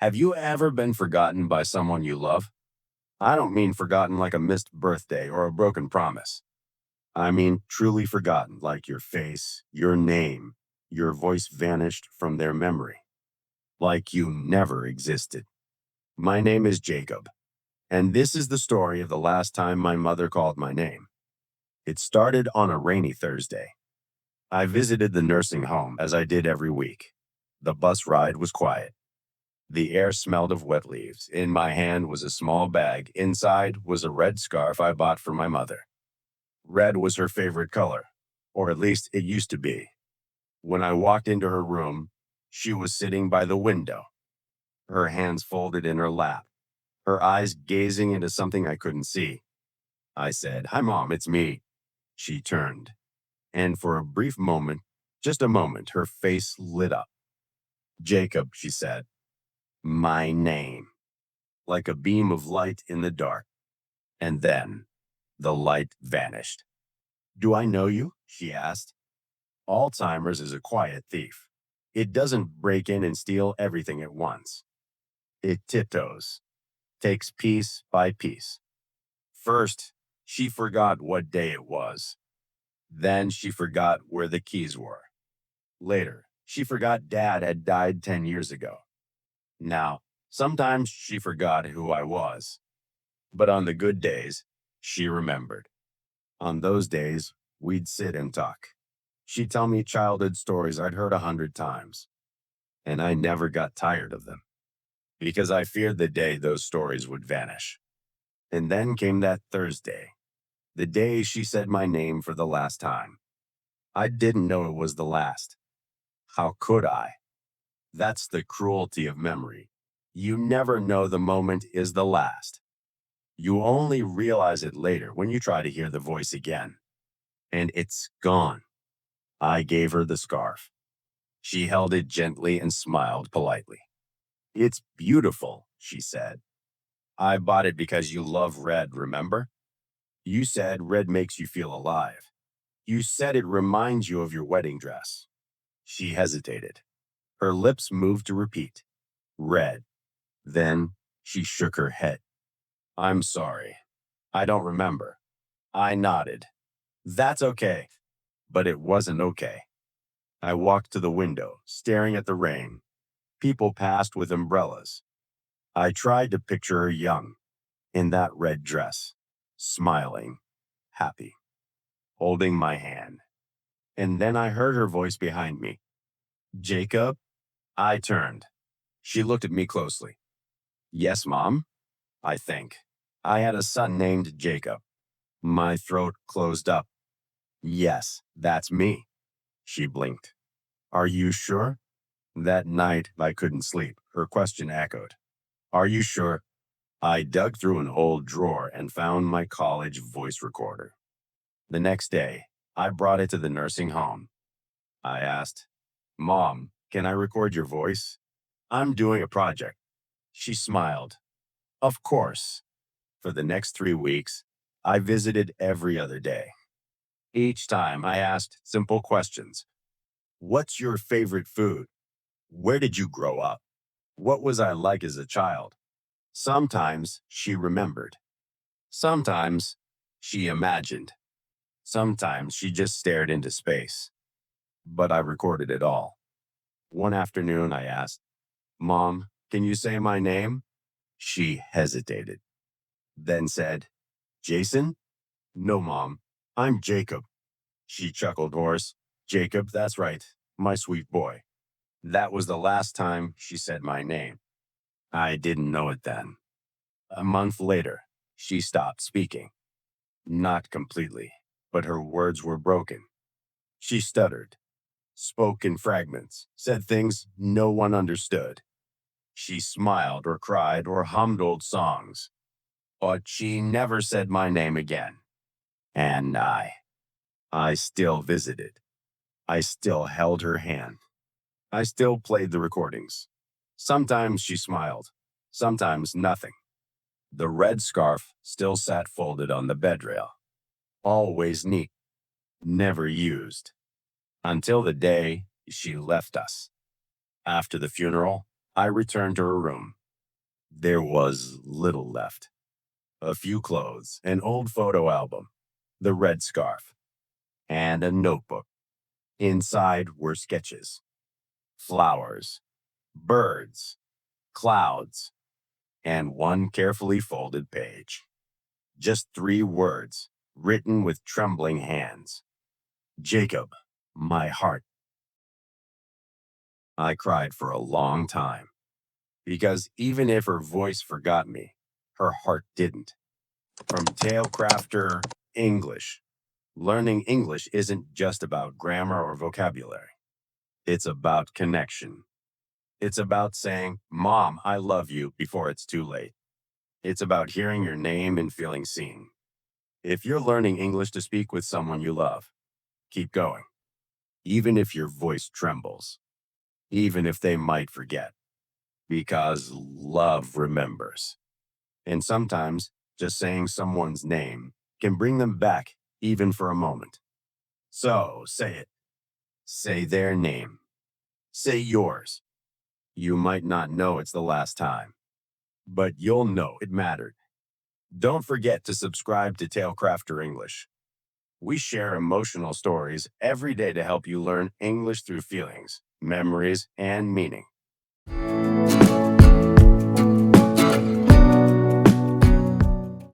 Have you ever been forgotten by someone you love? I don't mean forgotten like a missed birthday or a broken promise. I mean truly forgotten, like your face, your name, your voice vanished from their memory, like you never existed. My name is Jacob, and this is the story of the last time my mother called my name. It started on a rainy Thursday. I visited the nursing home as I did every week. The bus ride was quiet. The air smelled of wet leaves. In my hand was a small bag. Inside was a red scarf I bought for my mother. Red was her favorite color, or at least it used to be. When I walked into her room, she was sitting by the window, her hands folded in her lap, her eyes gazing into something I couldn't see. I said, "Hi, Mom, it's me." She turned, and for a brief moment, just a moment, her face lit up. "Jacob," she said, "my name," like a beam of light in the dark. And then the light vanished. "Do I know you?" she asked. Alzheimer's is a quiet thief. It doesn't break in and steal everything at once. It tiptoes, takes piece by piece. First, she forgot what day it was. Then she forgot where the keys were. Later, she forgot Dad had died 10 years ago. Now, sometimes she forgot who I was. But on the good days, she remembered. On those days, we'd sit and talk. She'd tell me childhood stories I'd heard 100 times, and I never got tired of them because I feared the day those stories would vanish. And then came that Thursday, the day she said my name for the last time. I didn't know it was the last. How could I? That's the cruelty of memory. You never know the moment is the last. You only realize it later when you try to hear the voice again. And it's gone. I gave her the scarf. She held it gently and smiled politely. "It's beautiful," she said. "I bought it because you love red, remember? You said red makes you feel alive. You said it reminds you of your wedding dress." She hesitated. Her lips moved to repeat, "Red." Then she shook her head. "I'm sorry. I don't remember." I nodded. "That's okay." But it wasn't okay. I walked to the window, staring at the rain. People passed with umbrellas. I tried to picture her young, in that red dress, smiling, happy, holding my hand. And then I heard her voice behind me. "Jacob?" I turned. She looked at me closely. "Yes, Mom?" I think. I had a son named Jacob. My throat closed up. "Yes, that's me." She blinked. "Are you sure?" That night, I couldn't sleep. Her question echoed. "Are you sure?" I dug through an old drawer and found my college voice recorder. The next day, I brought it to the nursing home. I asked, "Mom, can I record your voice? I'm doing a project." She smiled. "Of course." For the next 3 weeks, I visited every other day. Each time I asked simple questions. What's your favorite food? Where did you grow up? What was I like as a child? Sometimes she remembered. Sometimes she imagined. Sometimes she just stared into space. But I recorded it all. One afternoon, I asked, "Mom, can you say my name?" She hesitated, then said, "Jason?" "No, Mom, I'm Jacob." She chuckled hoarse. "Jacob, that's right, my sweet boy." That was the last time she said my name. I didn't know it then. A month later, she stopped speaking. Not completely, but her words were broken. She stuttered, spoke in fragments, said things no one understood. She smiled or cried or hummed old songs, but she never said my name again. And I still visited. I still held her hand. I still played the recordings. Sometimes she smiled, sometimes nothing. The red scarf still sat folded on the bedrail, always neat, never used, until the day she left us. After the funeral, I returned to her room. There was little left. A few clothes, an old photo album, the red scarf, and a notebook. Inside were sketches, flowers, birds, clouds, and one carefully folded page. Just three words, written with trembling hands. Jacob, my heart. I cried for a long time, because even if her voice forgot me, her heart didn't. From Tailcrafter English, learning English isn't just about grammar or vocabulary. It's about connection. It's about saying, Mom, I love you before it's too late. It's about hearing your name and feeling seen. If you're learning English to speak with someone you love, keep going. Even if your voice trembles, even if they might forget, because love remembers. And sometimes just saying someone's name can bring them back, even for a moment. So say it. Say their name. Say yours. You might not know it's the last time, but you'll know it mattered. Don't forget to subscribe to Tailcrafter English. We share emotional stories every day to help you learn English through feelings, memories, and meaning.